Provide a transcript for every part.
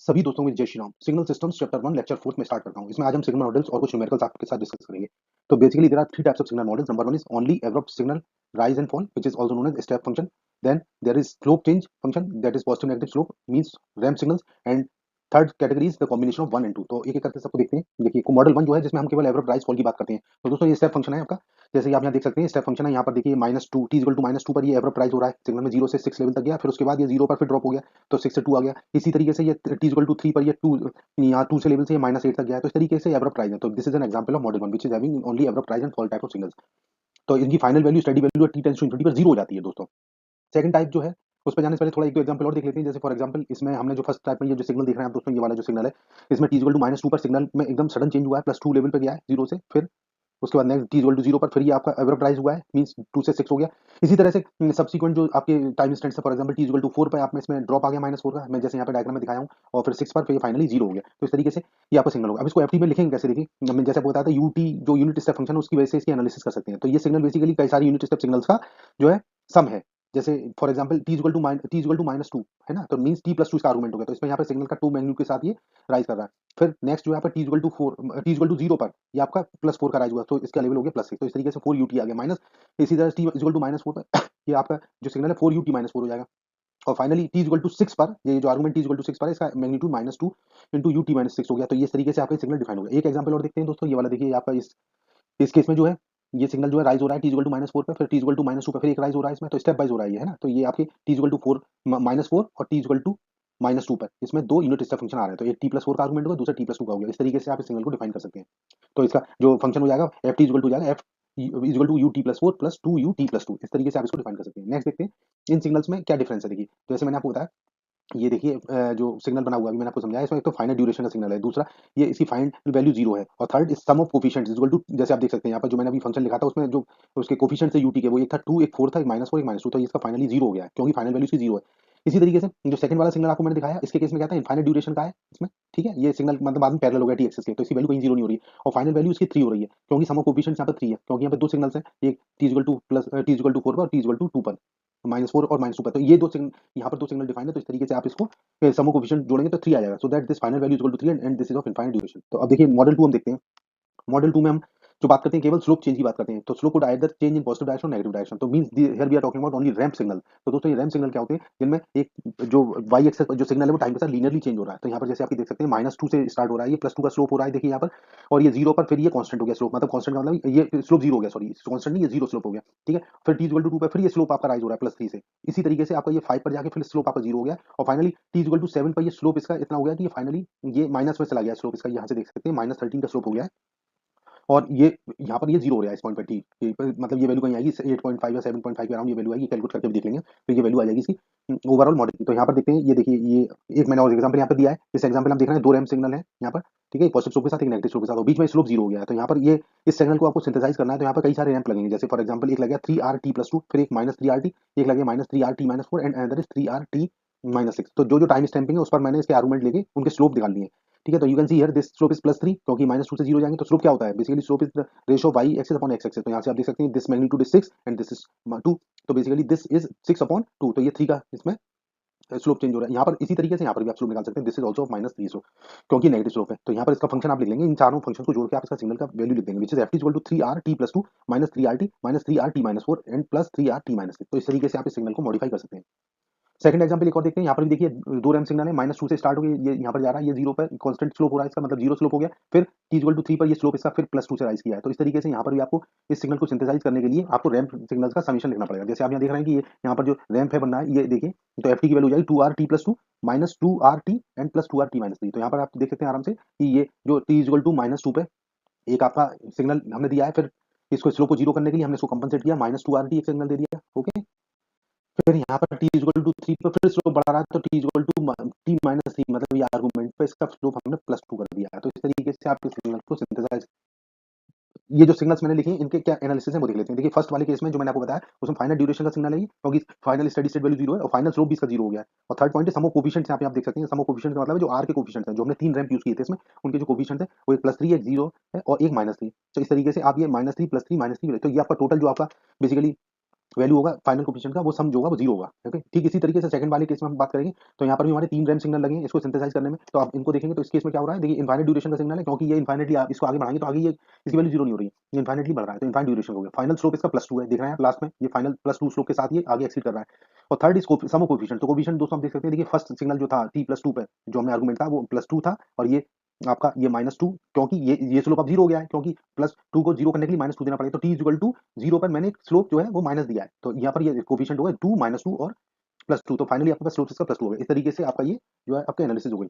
सभी दोस्तों को जय Shri Ram. Signal systems chapter 1 lecture 4 में स्टार्ट करता हूं। इसमें आज हम सिग्नल मॉडल्स और कुछ न्यूमेरिकल्स आपके साथ डिस्कस करेंगे। तो basically there are three types of signal models. Number 1 is only abrupt signal rise and fall which is also known as step function. Then there is slope change function that is positive negative slope means ramp signals. And third category is the combination of 1 and 2। तो एक एक करके सबको देखते हैं। देखिए model 1 जो है जिसमें हम केवल एब्रप्ट राइज फॉल की बात करते हैं। तो दोस्तों ये स्टेप फंक्शन है आपका। जैसे कि आप यहाँ देख सकते हैं स्टेप फंक्शन है। यहाँ पर देखिए -2 t इक्वल टू -2 पर ये एब्रप्ट राइज हो रहा है। सिग्नल में 0 से 6 लेवल तक गया, फिर उसके बाद ये 0 पर फिर ड्रॉप हो गया, तो 6 से 2 आ गया। इसी तरीके से ये t इक्वल टू 3 पर ये 2 यहाँ 2 से लेवल से -8 तक गया है। तो इस तरीके से एब्रप्ट राइज है। तो this is an example of model 1 which is having only abrupt rise and fall type of signals. तो इनकी final value steady value t tends to infinity पर 0 हो जाती है दोस्तों। सेकंड टाइप जो है उस पे जाने से पहले थोड़ा एक दो एग्जांपल और देख लेते हैं। जैसे फॉर एग्जांपल इसमें हमने जो फर्स्ट टाइप में ये जो सिग्नल देख रहे हैं आप दोस्तों, ये वाला जो सिग्नल है इसमें t इक्वल टू -2 पर सिग्नल में एकदम सडन चेंज हुआ है, +2 लेवल पे गया है 0 से, फिर उसके बाद नेक्स्ट t इक्वल टू 0 पर फिर ये आपका एब्रप्ट राइज हुआ है, मींस 2 से 6 हो गया। इसी तरह से सब्सीक्वेंट जो आपके टाइम इंस्टेंट्स है, for example t equal to 4 पे आप में इसमें ड्रॉप आ गया -4 का, मैं जैसे यहाँ पे डायग्राम में दिखाया हूँ, और फिर 6 पर फिर फाइनली 0 हो गया। तो इस तरीके से ये आपका सिग्नल होगा। अब इसको एफटी में लिखेंगे कैसे, देखिए हमने जैसे आपको बताया था यूटी जो यूनिट स्टेप फंक्शन है उसकी वजह से इसकी एनालिसिस कर सकते हैं। तो ये सिग्नल बेसिकली कई सारी यूनिट स्टेप सिग्नल्स का जो है सम है। जैसे for example t equal to -2 है ना, तो मींस t +2 इसका आर्गुमेंट हो गया। तो इसमें यहाँ पे सिग्नल का 2 मैग्नीट्यूड के साथ ये राइज कर रहा है। फिर नेक्स्ट जो यहाँ पर t इक्वल टू 0 पर ये आपका +4 का राइज हुआ, तो इसका लेवल हो गया +6। तो इस तरीके से 4 ut आ गया माइनस। इसी तरह t इक्वल टू -4 पर ये आपका जो सिग्नल है 4 ut -4 हो जाएगा। और फाइनली t इक्वल टू 6 पर ये जो आर्गुमेंट t इक्वल टू 6 पर है इसका मैग्नीट्यूड -2 इंटू ut -6 हो गया। तो ये इस तरीके से आपका सिग्नल डिफाइन हो गया। एक एग्जांपल और देखते हैं दोस्तों, ये वाला देखिए आपका इस केस में जो है ये सिग्नल जो है राइज हो रहा है t इक्वल टू -4 पे, फिर t इक्वल टू -2 पे फिर एक राइज हो रहा है इसमें, तो स्टेप वाइज हो रहा है ये, है ना। तो ये आपके t इक्वल टू 4 -4 और t इक्वल टू -2 पर इसमें दो यूनिट स्टेप फंक्शन आ रहे हैं। तो एक t+4 का आर्गुमेंट होगा, दूसरा t+2 का हो गया। इस तरीके से आप इस सिग्नल को डिफाइन कर सकते हैं। तो इसका जो फंक्शन हो जाएगा ft इक्वल टू जाएगा f equal to ut+4 plus 2ut+2। इस तरीके से आप इसको डिफाइन कर सकते हैं। नेक्स्ट देखते हैं इन सिग्नल्स में क्या डिफरेंस है। देखिए जैसे मैंने आपको बताया, ये देखिए जो सिग्नल बना हुआ है अभी मैंने आपको समझाया, इसमें एक तो फाइनाइट ड्यूरेशन का सिग्नल है, दूसरा ये इसकी फाइनल वैल्यू 0 है, और third is sum of coefficients equal to, जैसे आप देख सकते हैं यहाँ पर जो मैंने अभी फंक्शन लिखा था उसमें जो उसके कोफिशिएंट्स है यूटी के, वो एक था 2, एक 4 था, एक -4 एक -2, तो ये इसका फाइनली 0 हो गया है क्योंकि फाइनल वैल्यू इसकी 0 है। इसी तरीके से जो सेकंड वाला सिग्नल आपको मैंने दिखाया, इसके केस में क्या था, इनफाइनाइट ड्यूरेशन का है इसमें, ठीक है। ये सिग्नल मतलब बाद में पैरेलल हो गया टी एक्सिस के, तो इसकी वैल्यू कहीं 0 नहीं हो रही है, और फाइनल वैल्यू इसकी 3 हो रही है क्योंकि सम ऑफ कोफिशिएंट्स यहाँ पर 3 है, क्योंकि यहाँ पे दो सिग्नल्स हैं, एक t equal to plus t equal to 4 पर और t इक्वल टू 2 पर, -4 और -2 पर। तो ये दो सिग्नल यहाँ पर दो सिग्नल डिफाइन है। तो इस तरीके से आप इसको सम ऑफ कोफिशिएंट जोड़ेंगे तो 3 आ जाएगा। So that this final value equal to 3 and this is of infinite duration. तो अब देखिए मॉडल 2 हम देखते हैं। मॉडल 2 में हम जो बात करते हैं केवल स्लोप चेंज की बात करते हैं। तो slope would either change in positive direction और नेगेटिव डायरेक्शन। तो means here we are talking about only ramp signal. तो दोस्तों ये रैंप सिग्नल क्या होते हैं, जिनमें एक जो वाई एक्सिस जो सिग्नल है वो टाइम के साथ लीनियरली चेंज हो रहा है। तो यहाँ पर जैसे आप देख सकते हैं -2 से स्टार्ट हो रहा है, ये +2 का स्लोप हो रहा है देखिए यहाँ पर, और ये 0 पर फिर ये कांस्टेंट हो गया स्लोप, मतलब कांस्टेंट का मतलब ये स्लोप 0 हो गया, सॉरी कांस्टेंट नहीं, ये 0 स्लोप हो गया, ठीक है। फिर t इक्वल टू 2 पर फिर ये स्लोप आपका राइज हो रहा है +3 से। इसी तरीके से आपका ये 5 पर जाके फिर स्लोप आपका 0 हो गया, और फाइनली t इक्वल टू 7 पर ये स्लोप इसका इतना हो गया कि ये फाइनली ये माइनस में चला गया स्लोप इसका, यहाँ से देख सकते हैं -13 का स्लोप हो गया है। और ये यहाँ पर ये 0 हो रहा है इस पॉइंट पर टी, मतलब ये वैल्यू कहीं आएगी 8.5 या 7.5 के अराउंड ये वैल्यू आएगी, कैलकुलेट करके भी देख लेंगे तो ये वैल्यू आ जाएगी इसकी ओवरऑल मॉडल की। तो यहाँ पर देखते हैं, ये देखिए ये एक मैंने और एग्जांपल यहाँ पर दिया है। इस एग्जांपल हम देख रहे हैं दो रैंप सिग्नल है यहाँ पर, ठीक है, पॉजिटिव स्लोप के साथ एक नेगेटिव स्लोप के साथ, और बीच में स्लोप 0 हो गया है। तो यहाँ पर ये इस सिग्नल को आपको सिंथेसाइज करना है, तो यहाँ पर कई सारे रैंप लगेंगे। जैसे फॉर एग्जांपल एक लगेगा 3RT+2, फिर एक -3RT, एक लगेगा -3RT-4 and another is 3RT-6। तो जो जो टाइम स्टैंपिंग है उस पर मैंने इसके आर्गुमेंट लेके उनके स्लोप निकाल लिए, ठीक है। तो you can see here this slope is +3 क्योंकि -2 से 0 जाएंगे तो स्लोप क्या होता है, basically slope is the ratio of y axis upon x axis. तो यहाँ से आप देख सकते हैं this magnitude is 6 and this is 2, तो बेसिकली दिस इज 6/2, तो ये 3 का इसमें स्लोप चेंज हो रहा है। यहाँ पर इसी तरीके से यहाँ पर भी आप स्लोप निकाल सकते हैं, दिस इज ऑल्सो -3 स्लोप क्योंकि नेगेटिव स्लोप है। तो यहाँ पर इसका फंक्शन आप लिख लेंगे, इन चारों फंक्शन को जोड़ के आप इसका सिग्नल का वैल्यू लिख देंगे, which is ft equal to 3RT+2 -3RT -3RT-4 and +3RT-6। तो इस तरीके से आप इस सिग्नल को मॉडिफाई कर सकते हैं। सेकंड एग्जांपल एक और देखते हैं। यहाँ पर भी देखिए दो रैंप सिग्नल है, -2 से स्टार्ट हो गया, ये यहाँ पर जा रहा है, ये 0 पर कांस्टेंट स्लोप हो रहा है इसका, मतलब 0 स्लोप हो गया। फिर t इक्वल टू 3 पर ये स्लोप इसका फिर +2 से राइज किया है। तो इस तरीके से यहाँ पर भी आपको इस सिग्नल को सिंथेसाइज करने के लिए आपको रैंप सिग्नल्स का समेशन लिखना पड़ेगा। जैसे आप यहाँ देख रहे हैं कि ये यहाँ पर जो रैंप है बन रहा है, ये देखिए, तो ft की वैल्यू हो जाएगी 2RT+2 -2RT एंड +2RT-3। तो यहाँ पर आप देख सकते हैं आराम से कि ये जो t इक्वल टू -2 पे एक आपका सिग्नल हमने दिया है, फिर इसको स्लोप को 0 करने के लिए हमने इसको कंपनसेट किया, -2RT एक सिग्नल दे दिया, ओके। फिर यहाँ पर t इक्वल टू 3 पर फिर स्लोप बढ़ा रहा है, तो t इक्वल टू t-3, मतलब ये आर्गुमेंट पे इसका स्लोप हमने +2 कर दिया है। तो इस तरीके से आप इस सिग्नल को सिंथेसाइज, ये जो सिग्नल्स मैंने लिखे हैं इनके क्या एनालिसिस है वो देख लेते हैं। देखिए फर्स्ट वाले केस में जो मैंने आपको बताया उसमें फाइनल ड्यूरेशन का सिग्नल है ये, क्योंकि फाइनल स्टेडी स्टेट वैल्यू 0 है और फाइनल स्लोप भी इसका 0 हो गया है। और थर्ड पॉइंट है सम ऑफ कोफिशिएंट्स, यहाँ पे आप देख सकते हैं सम ऑफ कोफिशिएंट्स का मतलब है जो r के कोफिशिएंट्स हैं, जो हमने 3 रैंप यूज किए थे इसमें, उनके जो कोफिशिएंट्स हैं वो एक +3 एक 0 है और एक -3। तो इस तरीके से आप ये -3 +3 -3, तो ये आपका टोटल जो आपका बेसिकली वैल्यू होगा फाइनल कोफिशिएंट का, वो सम जो होगा वो 0 होगा। ओके, ठीक इसी तरीके से सेकंड वाले केस में हम बात करेंगे। तो यहाँ पर भी हमारे 3 रैंप सिग्नल लगे हैं इसको सिंथेसाइज करने में। तो आप इनको देखेंगे तो इस केस में क्या हो रहा है, देखिए इनफाइनाइट ड्यूरेशन का सिग्नल है, क्योंकि ये इनफाइनाइटली आप इसको आगे बढ़ाएंगे तो आगे ये इसकी वैल्यू 0 नहीं हो रही है, ये इनफाइनाइटली बढ़ रहा है, तो इनफाइनाइट ड्यूरेशन हो गया। फाइनल स्लोप इसका +2 है, देख रहे हैं आप लास्ट में, ये फाइनल +2 स्लोप के साथ ये आगे एक्सीड कर रहा है। और third is sum of coefficient. तो कोएफिशिएंट दोस्तों हम देख सकते हैं, देखिए फर्स्ट सिग्नल जो था t+2 पे, जो हमने आर्गुमेंट था वो +2 था, और ये आपका ये -2, क्योंकि ये स्लोप अब 0 हो गया है, क्योंकि +2 को 0 करने के लिए -2 देना पड़ेगा। तो t इक्वल टू 0 पर मैंने स्लोप जो है वो माइनस दिया है, तो यहाँ पर ये कोएफिशिएंट होगा 2 -2 और +2, तो फाइनली आपके पास स्लोप इसका +2 हो गया। इस तरीके से आपका ये जो है आपका एनालिसिस हो गई।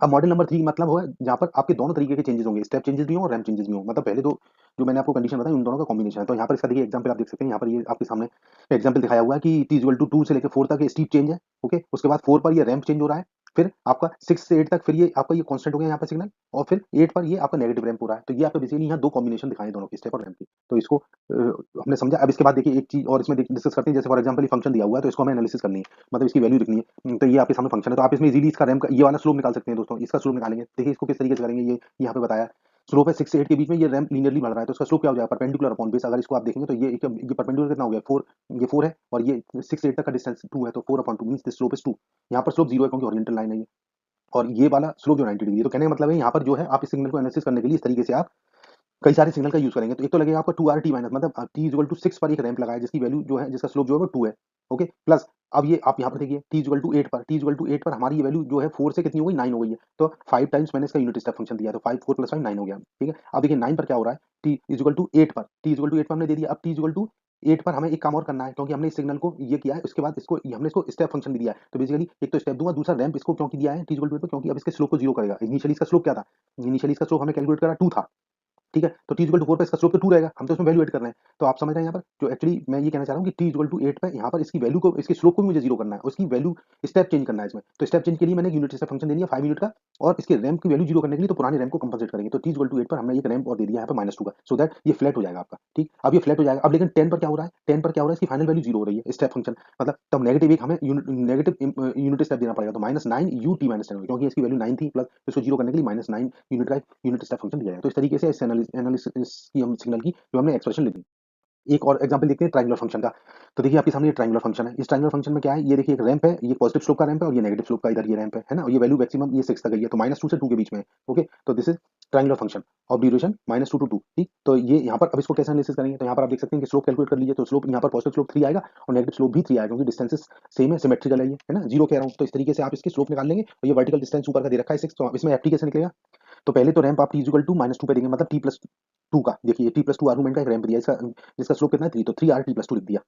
अब मॉडल नंबर 3 मतलब हुआ जहाँ पर आपके दोनों तरीके के चेंजेस होंगे, स्टेप चेंजेस भी हों और रैंप चेंजेस भी हों। मतलब पहले तो जो मैंने आपको कंडीशन बताई उन दोनों का कॉम्बिनेशन है। तो यहाँ पर इसका देखिए एग्जांपल आप देख सकते हैं, यहाँ पर ये आपके सामने एग्जांपल दिखाया हुआ है कि t इक्वल टू 2 से लेकर 4 तक स्टीप चेंज है। ओके, उसके बाद 4 पर ये रैंप चेंज हो रहा है, फिर आपका 6 से 8 तक फिर ये आपका ये कांस्टेंट हो गया यहाँ पर सिग्नल, और फिर 8 पर ये आपका नेगेटिव रैंप हो रहा है। तो ये आपको बेसिकली यहाँ दो कॉम्बिनेशन दिखाए दोनों की, स्टेप और रैंप की। तो इसको हमने समझा। अब इसके बाद देखिए एक चीज और इसमें डिस्कस करते हैं, जैसे फॉर एग्जांपल ये फंक्शन दिया हुआ है तो इसको हमें एनालिसिस करनी है, मतलब इसकी वैल्यू लिखनी है। तो ये आपके सामने फंक्शन है, तो आप इसमें इजीली इसका रैंप का ये वाला स्लोप निकाल सकते हैं दोस्तों। इसका स्लोप निकालेंगे, देखिए इसको किस तरीके से करेंगे, ये यहाँ पे बताया स्लोप है 6 से 8 के बीच में, ये रैंप लीनियरली बढ़ रहा है, तो इसका स्लोप क्या हो जाएगा, परपेंडिकुलर अपॉन बेस। अगर इसको आप देखेंगे तो ये परपेंडिकुलर कितना हो गया 4, ये 4 है, और ये 6 से 8 तक का डिस्टेंस 2 है, तो 4/2 मींस दिस स्लोप इज 2। यहाँ पर स्लोप 0 है क्योंकि हॉरिजॉन्टल लाइन है ये, और ये वाला स्लोप जो 90 डिग्री है। तो कहने का मतलब है यहाँ पर जो है आप इस सिग्नल को एनालिसिस करने के लिए इस तरीके से आप कई सारे सिग्नल का यूज करेंगे। तो एक तो लगेगा आपका 2r t माइनस, मतलब t इक्वल टू 6 पर एक रैंप लगाया जिसकी वैल्यू जो है, जिसका स्लोप जो है वो 2 है। ओके, प्लस अब ये आप यहाँ पर देखिए t इक्वल टू 8 पर, t इक्वल टू 8 पर हमारी ये वैल्यू जो है 4 से कितनी हो गई, 9 हो गई है। तो 5 टाइम्स मैंने इसका यूनिट स्टेप फंक्शन दिया, तो 5 4 प्लस 5 9 हो गया। ठीक है, अब देखिए 9 पर क्या हो रहा है, t इक्वल टू 8 पर, t इक्वल टू 8 पर हमने दे दिया। अब t इक्वल टू 8 पर हमें एक काम और करना है, क्योंकि हमने इस सिग्नल को ये किया है, उसके बाद इसको हमने इसको स्टेप फंक्शन भी दिया है। तो बेसिकली एक तो स्टेप दूंगा, दूसरा रैंप इसको क्योंकि दिया है t इक्वल टू 8 पर, क्योंकि अब इसके स्लोप को 0 करेगा। इनिशियली इसका स्लोप क्या था, इनिशियली इसका स्लोप हमने कैलकुलेट करा 2 था। ठीक है, तो t इक्वल टू 4 पे इसका स्लोप तो 2 रहेगा, हम तो उसमें वैल्यू ऐड कर रहे हैं। तो आप समझ रहे हैं यहाँ पर जो एक्चुअली मैं ये कहना चाह रहा हूँ कि t इक्वल टू 8 पे यहाँ पर इसकी वैल्यू को, इसके स्लोप को भी मुझे 0 करना है, उसकी वैल्यू स्टेप चेंज करना है इसमें। तो स्टेप चेंज के लिए मैंने यूनिट स्टेप फंक्शन दे दिया 5 यूनिट का, और इसके रैंप की वैल्यू 0 करने के लिए तो पुराने रैंप को कंपनसेट करेंगे। तो t इक्वल टू 8 पर हमने एक रैंप और दे दिया यहाँ पर -2 का, सो दैट ये फ्लैट हो जाएगा आपका। ठीक, अब ये फ्लैट हो जाएगा। अब लेकिन 10 पर क्या हो रहा है, 10 पर क्या हो रहा है, इसकी फाइनल वैल्यू 0 हो रही है स्टेप फंक्शन, मतलब तब नेगेटिव एक हमें नेगेटिव यूनिट स्टेप देना पड़ेगा। तो -9 ut-10 क्योंकि इसकी वैल्यू 9 थी, प्लस इसको 0 करने के लिए -9 यूनिट का यूनिट स्टेप फंक्शन दिया है। तो इस तरीके से इस एनालिसिस की हम सिग्नल की जो हमने एक्सप्रेशन लिखी। एक और एग्जांपल देखते हैं ट्रायंगुलर फंक्शन का। तो देखिए आपके सामने ये ट्रायंगुलर फंक्शन है। इस ट्रायंगुलर फंक्शन में क्या है, ये देखिए एक रैंप है, ये पॉजिटिव स्लोप का रैंप है, और ये नेगेटिव स्लोप का इधर ये रैंप है ना, और ये वैल्यू मैक्सिमम ये 6 तक गई है, तो -2 से 2 के बीच में है। ओके, तो this is triangular function of duration -2 to 2। ठीक, तो ये यहाँ पर अब इसको कैसे एनालिसिस करेंगे, तो यहाँ पर आप देख सकते हैं कि स्लोप कैलकुलेट कर लीजिए। तो स्लोप यहाँ पर पॉजिटिव स्लोप 3 आएगा और नेगेटिव स्लोप भी 3 आएगा, क्योंकि डिस्टेंसेस सेम है, सिमेट्रिकल है ना, 0 कह रहा हूँ। तो इस तरीके से आप इसके स्लोप निकाल लेंगे, और ये वर्टिकल डिस्टेंस ऊपर का दे रखा है 6, तो इसमें एफ टी कैसे निकलेगा। तो पहले तो रैंप आप t इक्वल टू -2 पे देंगे, मतलब t+2 का, देखिए t+2 आर्गुमेंट का एक रैंप दिया, इसका जिसका स्लोप कितना है 3, तो 3r t+2 लिख दिया।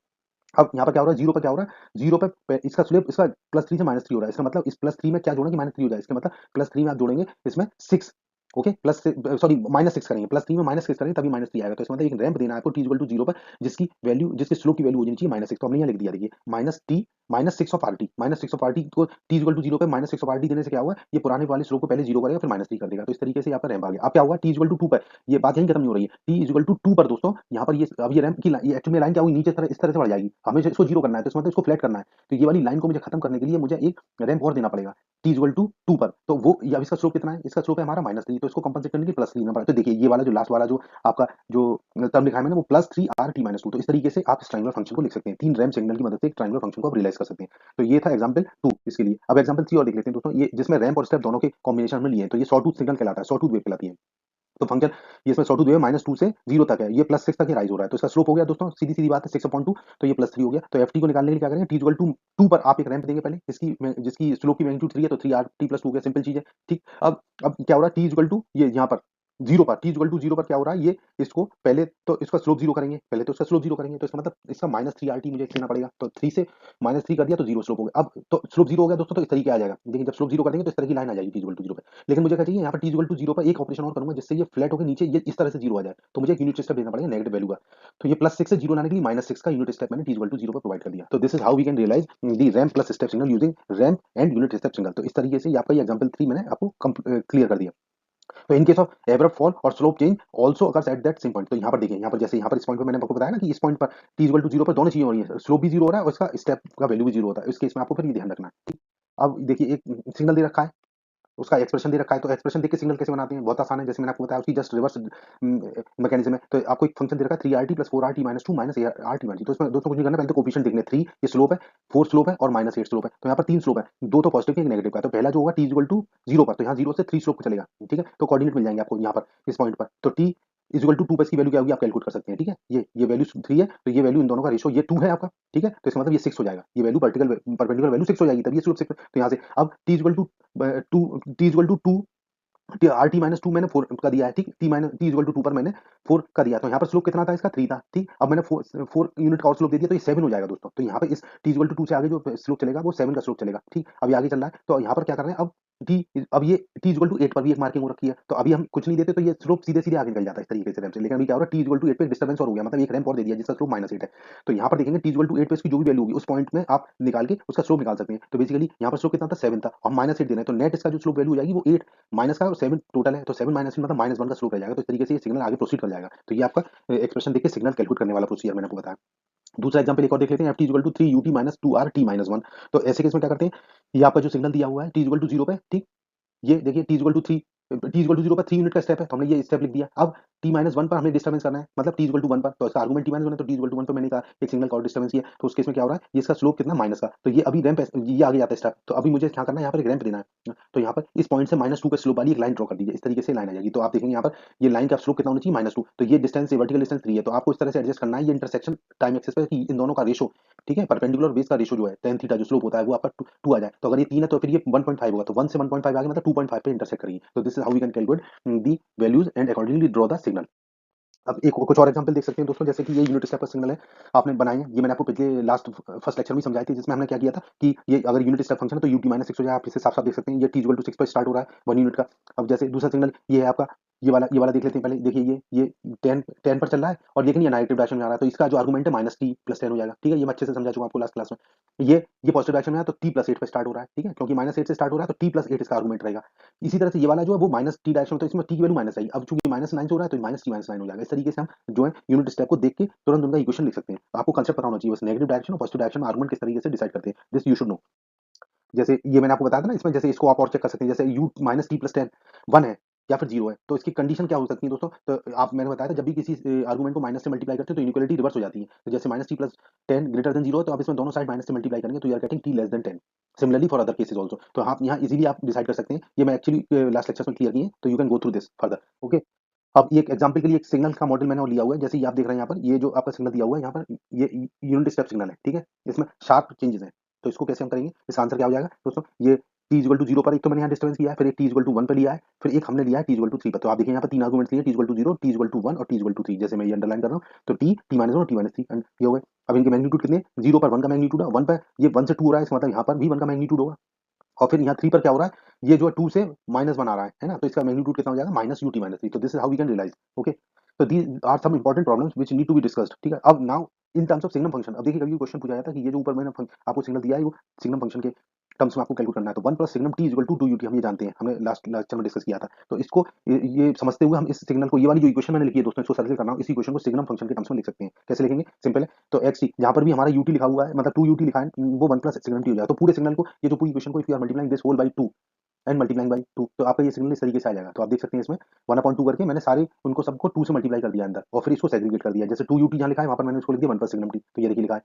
अब यहाँ पर क्या हो रहा है, 0 पर क्या हो रहा है, 0 पे इसका स्लोप इसका +3 से -3 हो रहा है। इसका मतलब इस +3 में क्या जोड़ेंगे, -3 हो जाए, इसका मतलब +3 में आप जोड़ेंगे इसमें 6। ओके, प्लस सॉरी -6 करेंगे, +3 में -6 करेंगे तभी -3 आएगा। तो इसका मतलब एक रैंप देना है आपको t इक्वल टू 0 पर, जिसकी वैल्यू, जिसके स्लोप की वैल्यू हो जानी चाहिए -6। तो हमने यहाँ लिख दिया, देखिए -t -6 of rt, -6 of rt को t इक्वल टू 0 पे -6 ऑफ rt देने से क्या हुआ, ये पुराने वाले स्लोप को पहले 0 करेगा फिर -3 कर देगा। तो इस तरीके से आपका रैंप आ गया। अब क्या हुआ, t इक्वल टू 2 पर, ये बात यहीं खत्म नहीं हो रही है। t इक्वल टू 2 पर दोस्तों यहाँ पर ये अब ये रैंप की ये एक्चुअली लाइन क्या हुई, नीचे इस तरह से बढ़ जाएगी, हमें इसको 0 करना है, तो इसका मतलब इसको फ्लैट करना है। तो ये वाली लाइन को मुझे खत्म करने के लिए मुझे एक रैंप और देना पड़ेगा t इक्वल टू 2 पर। तो वो अब इसका स्लोप कितना है, इसका स्लोप है हमारा -3, तो इसको कंपनसेट करने के लिए +3 नंबर। तो देखिए ये वाला जो लास्ट वाला जो आपका जो टर्म लिखा है मैंने, वो +3r t-2। तो इस तरीके से आप इस ट्रायंगुलर फंक्शन को लिख सकते हैं, 3 रैंप सिग्नल की मदद से एक ट्रायंगुलर फंक्शन को आप रियलाइज कर सकते हैं। तो ये था एग्जांपल 2 इसके लिए। अब एग्जांपल 3 और देख लेते हैं दोस्तों, ये जिसमें रैंप और स्टेप दोनों के कॉम्बिनेशन में लिए हैं। तो ये सॉटूथ सिग्नल कहलाता है, सॉटूथ वेव कहलाती है। तो फंक्शन ये इसमें सॉटूथ वेव -2 से 0 तक है, ये +6 तक ही राइज हो रहा है। तो इसका स्लोप हो गया दोस्तों, सीधी-सीधी बात है 6/2, तो ये +3 हो गया। तो एफ टी को निकालने के लिए क्या करेंगे, t इक्वल टू 2 पर आप एक रैंप देंगे पहले, जिसकी स्लोप की मैग्नीट्यूड 3 है, तो 3r t+2 हो गया, सिंपल चीज़ है। ठीक, अब क्या हो रहा है, t इक्वल टू ये यहाँ पर 0 पर, t इक्वल टू 0 पर क्या हो रहा है, ये इसको पहले तो इसका स्लोप 0 करेंगे, पहले तो इसका स्लोप 0 करेंगे, तो इसका मतलब इसका -3r t मुझे लेना पड़ेगा। तो 3 से -3 कर दिया तो 0 स्लोप हो गया। अब तो स्लोप 0 हो गया दोस्तों, तो इस तरीके आ जाएगा। देखिए जब स्लोप 0 कर देंगे तो इस तरह की लाइन आ जाएगी t इक्वल टू 0 पे। लेकिन मुझे क्या चाहिए, यहाँ पर t इक्वल टू 0 पर एक ऑपरेशन और करूँगा, जिससे ये फ्लैट होकर नीचे ये इस तरह से 0 आ जाए। तो मुझे एक यूनिट स्टेप देना पड़ेगा नेगेटिव वैल्यू का। तो ये +6 से 0 लाने के लिए -6 का यूनिट स्टेप मैंने t इक्वल टू 0 पर प्रोवाइड कर दिया। तो this is how we can realize the ramp plus step signal using ramp and unit step signal. तो इस तरीके से ये आपका ये एग्जांपल 3 मैंने आपको क्लियर कर दिया। तो in case of abrupt fall और slope change also occurs at that same point. तो यहाँ पर देखिए, यहाँ पर जैसे यहाँ पर इस पॉइंट पर मैंने आपको बताया ना कि इस पॉइंट पर t इक्वल टू 0 पर दोनों चीजें हो रही है, स्लोप भी 0 हो रहा है और इसका स्टेप का वैल्यू भी 0 होता है। इस केस में आपको फिर ये ध्यान रखना है। ठीक? अब देखिए एक सिग्नल दे रखा है, उसका एक्सप्रेशन दे रखा है, तो एक्सप्रेशन देख के सिग्नल कैसे बनाते हैं, बहुत आसान है। जैसे मैंने आपको बताया उसकी जस्ट रिवर्स मैकेनिज्म है। तो आपको एक फंक्शन दे रखा है 3rt + 4rt - 2 - rt मान जी। तो इसमें दोस्तों कुछ नहीं करना, पहले तो कोफिशिएंट देखने 3 ये स्लोप है, 4 स्लोप है और -8 स्लोप है। तो यहाँ पर 3 स्लोप है, 2 तो पॉजिटिव के, 1 नेगेटिव का है। तो पहला जो होगा t = 0 पर, तो यहाँ 0 से 3 स्लोप पे चलेगा, ठीक है? तो कोऑर्डिनेट मिल जाएंगे आपको यहाँ पर इस पॉइंट पर। तो t = 2 पर इसकी वैल्यू क्या होगी आप कैलकुलेट कर सकते हैं, ठीक है? ये वैल्यू 3 है, तो ये वैल्यू इन दोनों का रेशियो ये 2 है आपका, ठीक है? तो इसका मतलब ये 6 हो जाएगा। ये वैल्यू परपेंडिकुलर वैल्यू 6 हो जाएगी, तब ये स्लोप 6 है। तो यहाँ से अब t = 2 R T minus two मैंने 4 का दिया है, ठीक। टी इक्वल टू 2 पर मैंने 4 का दिया, तो यहाँ पर स्लोप कितना था इसका 3 था, ठीक। अब मैंने 4 यूनिट का और स्लोप दे दिया, तो ये 7 हो जाएगा दोस्तों। तो यहाँ पे इस टी इक्वल टू 2 से आगे जो स्लोप चलेगा वो 7 का स्लोप चलेगा, ठीक। अब ये आगे चल रहा है, तो यहाँ पर क्या कर रहे हैं अब अब ये टी इक्वल टू 8 पर भी एक मार्किंग हो रखी है, तो अभी हम कुछ नहीं देते तो ये स्लोप सीधे सीधे आगे निकल जाता है इस तरीके से रैंप से। लेकिन अभी क्या हो रहा है, टी इक्वल टू 8 पे डिस्टर्बेंस और हो गया, मतलब एक रैंप और दे दिया जिसका स्लोप -8 है। तो यहाँ पर देखेंगे टी इक्वल टू 8 पे इसकी जो भी वैल्यू होगी उस पॉइंट में आप निकाल के उसका स्लोप निकाल सकते हैं। तो बेसिकली यहाँ पर स्लोप कितना था 7 था, हम -8 दे रहे हैं, तो नेट इसका जो स्लोप वैल्यू हो जाएगी वो 8 माइनस का, और 7 टोटल है, तो 7 माइनस मतलब -1 का स्लोप रह जाएगा। तो इस तरीके से ये सिग्नल आगे प्रोसीड कर जाएगा। तो ये आपका एक्सप्रेशन देख के सिग्नल कैलकुलेट करने वाला प्रोसीजर मैंने आपको बताया। दूसरा एग्जांपल एक और देख लेते हैं, ft = 3 ut - 2 r t - 1। तो ऐसे केस में क्या करते हैं, ये आपका जो सिग्नल दिया हुआ है t = 0 पे, ठीक। ये देखिए t = 3, t = 0 पर 3 यूनिट का स्टेप है, तो हमने ये स्टेप लिख दिया। अब t - 1 पर हमें डिस्टर्बेंस करना है, मतलब t = 1 पर, तो इसका आर्गुमेंट t - 1 है, तो t = 1 पे मैंने कहा एक सिग्नल का और डिस्टर्बेंस किया, तो उस केस में क्या हो रहा है, ये इसका स्लोप कितना माइनस का, तो ये अभी रैंप ये आगे जाता है स्टेप, तो अभी मुझे क्या करना है, यहाँ पर एक रैंप देना है। तो यहाँ पर इस पॉइंट से -2 पे स्लोप वाली एक लाइन ड्रॉ कर दीजिए, इस तरीके से लाइन आ जाएगी। तो आप देखेंगे यहाँ पर ये लाइन का स्लोप कितना होना चाहिए -2, तो ये डिस्टेंस वर्टिकल डिस्टेंस 3 है, तो आपको इस तरह से एडजस्ट करना है ये इंटरसेक्शन टाइम एक्सिस पे कि इन दोनों का रेशो, ठीक है, परपेंडिकुलर और बेस का रेशो जो है tan थीटा जो स्लोप होता है वो आपका 2 आ जाए। तो अगर ये 3 है तो फिर ये 1.5 होगा, तो 1 से 1.5 आ गया मतलब 2.5 पे इंटरसेक्ट करेगी। तो this is how we can calculate the values and accordingly draw the signal. अब एक कुछ और एग्जांपल देख सकते हैं दोस्तों, जैसे कि ये यूनिट स्टेप का सिग्नल है, आपने बनाए हैं, ये मैंने आपको पिछले लास्ट फर्स्ट लेक्चर में समझाई थी, जिसमें हमने क्या किया था कि ये अगर यूनिट स्टेप फंक्शन है तो ut - 6 हो जाएगा। आप इसे साफ-साफ देख सकते हैं, ये t = 6 पर स्टार्ट हो रहा है 1 यूनिट का। अब जैसे दूसरा सिग्नल ये है आपका, ये वाला देख लेते हैं पहले। देखिए ये 10 पर चल रहा है और लेकिन ये नेगेटिव डायरेक्शन में आ रहा है, तो इसका जो आर्गुमेंट है -t + 10 हो जाएगा, ठीक है। ये मैं अच्छे से समझा चुका हूँ आपको लास्ट क्लास में। ये पॉजिटिव डायरेक्शन में है तो t + 8 पे स्टार्ट हो रहा है, ठीक है, क्योंकि -8 से स्टार्ट हो रहा है तो t + 8 इसका आर्गुमेंट रहेगा। इसी तरह से ये वाला जो है वो -t डायरेक्शन में, तो इसमें t की वैल्यू माइनस आई, अब चूंकि -9 से हो रहा है तो -t - 9 हो जाएगा। इस तरीके से हम जो है यूनिट स्टेप को देख के तुरंत उनका इक्वेशन लिख सकते हैं। तो आपको कांसेप्ट पता होना चाहिए बस, नेगेटिव डायरेक्शन और पॉजिटिव डायरेक्शन में आर्गुमेंट किस तरीके से डिसाइड करते हैं, दिस यू शुड नो। जैसे ये मैंने आपको बताया था ना, इसमें जैसे इसको आप और चेक कर सकते हैं, जैसे u - t + 10 1 है या फिर 0 है, तो इसकी कंडीशन क्या हो सकती है दोस्तों? तो आप मैंने बताया था जब भी किसी आर्गुमेंट को माइनस से मल्टीप्लाई करते हैं तो इनइक्वालिटी रिवर्स हो जाती है। तो जैसे -t + 10 > 0 है, तो आप इसमें दोनों साइड माइनस से मल्टीप्लाई करेंगे तो you are getting t < 10। Similarly for other cases also, तो आप यहाँ इजीली आप डिसाइड कर सकते हैं। ये मैं एक्चुअली लास्ट लेक्चर में क्लियर किए हैं, तो you can go through this further, okay. अब ये एक एग्जांपल के लिए एक सिग्नल का मॉडल मैंने और लिया हुआ है, जैसे ये आप देख रहे हैं यहाँ पर, ये जो आपका सिग्नल दिया हुआ है यहाँ पर, ये यूनिट स्टेप सिग्नल है, ठीक है। इसमें शार्प चेंजेस हैं, तो इसको कैसे हम करेंगे, इसका आंसर क्या हो जाएगा दोस्तों? ये t = 0 पर एक तो मैंने यहाँ डिस्टर्बेंस किया है, फिर एक t = 1 पे लिया है, फिर एक हमने लिया है t = 3 पर। तो आप देखिए यहाँ पर 3 आर्गुमेंट्स लिए, t = 0, t = 1 और t = 3, जैसे मैं ये अंडरलाइन कर रहा हूँ। तो t, t - 1 और t - 3 एंड ये हो गए। अब इनके मैग्नीट्यूड कितने, 0 पर 1 का मैग्नीट्यूड है, 1 पर ये 1 से 2 हो रहा है, इसका मतलब यहाँ पर भी 1 का मैग्नीट्यूड होगा। और फिर यहाँ 3 पर क्या हो रहा है, ये जो है 2 से -1 आ रहा है ना? तो इसका मैग्नीट्यूड कितना हो जाएगा, -ut - 3। तो this is how we can realise, okay. तो these are some important problems which need to be discussed, ठीक है। अब now in terms of signum function, अब देखिए कभी क्वेश्चन पूछा जाता है कि ये जो ऊपर मैंने आपको सिग्नल दिया है वो सिग्नम फंक्शन के टर्म्स में आपको कैलकुलेट करना है। तो 1 + सिग्नम t = 2 ut हम ये जानते हैं, हमने लास्ट लेक्चर में डिस्कस किया था। तो इसको ये समझते हुए हम इस सिग्नल को, ये वाली जो इक्वेशन मैंने लिखी है दोस्तों, इसको सर्किल करना हो, इस इक्वेशन को सिग्नम फंक्शन के टर्म्स में लिख सकते हैं। कैसे लिखेंगे, सिंपल है। तो x जहाँ पर भी हमारा ut लिखा हुआ है, मतलब 2 ut लिखा है, वो 1 + सिग्नम t हो जाएगा। तो पूरे सिग्नल को, ये जो पूरी इक्वेशन को, if you are multiplying this whole by 2 and multiplying by 2, तो आपका ये सिग्नल इस तरीके से आ जाएगा। तो आप देख सकते हैं इसमें 1/2 करके मैंने सारे उनको सबको 2 से मल्टीप्लाई कर दिया अंदर, और फिर इसको सेग्रीगेट कर दिया। जैसे 2 ut जहाँ लिखा है वहाँ पर मैंने उसको लिख दिया 1 + सिग्नम t, तो ये देखिए लिखा है,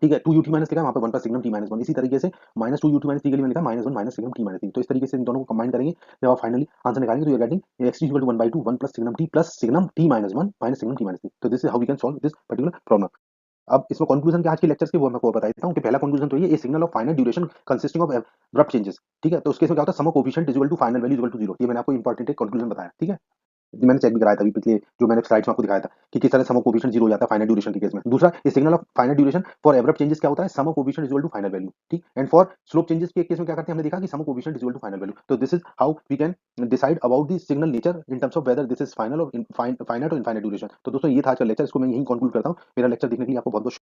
ठीक है। 2 ut माइनस लिखा है वहाँ पे 1 + सिग्नम t - 1। इसी तरीके से -2 ut - 3 के लिए मैंने लिखा -1 - सिग्नम t - 3। तो इस तरीके से इन दोनों को कंबाइन करेंगे, जब आप फाइनली आंसर निकालेंगे तो you are getting x = 1/2 1 + signum t + signum t - 1 - signum t - 3। तो this is how we can solve this particular problem. अब इसमें कंक्लूजन क्या आज के लेक्चर्स के, वो मैं आपको बता देता हूँ कि पहला कंक्लूजन तो ये, a signal of finite duration consisting of abrupt changes, ठीक है। तो उसके इसमें क्या होता है, sum of coefficient is equal to final value is equal to 0। ये मैंने आपको इंपॉर्टेंट एक कंक्लूजन बताया, ठीक है। ये मैंने चेक भी कराया था अभी पिछले जो मैंने स्लाइड्स में आपको दिखाया था कि किस तरह सम ऑफ कोएफिशिएंट 0 हो जाता है फाइनाइट ड्यूरेशन के केस में। दूसरा, ये signal of finite duration for abrupt changes क्या होता है, sum of coefficient is equal to final value, ठीक। एंड फॉर स्लोप चेंजेस के केस में क्या करते हैं, हमने देखा कि sum of coefficient is equal to final value. तो this is how we can decide about the signal nature in terms of whether this is final और फाइनाइट और इनफाइनाइट ड्यूरेशन। तो दोस्तों ये था आज का लेक्चर, इसको मैं यहीं कंक्लूड करता हूँ। मेरा लेक्चर देखने के लिए आपको बहुत बहुत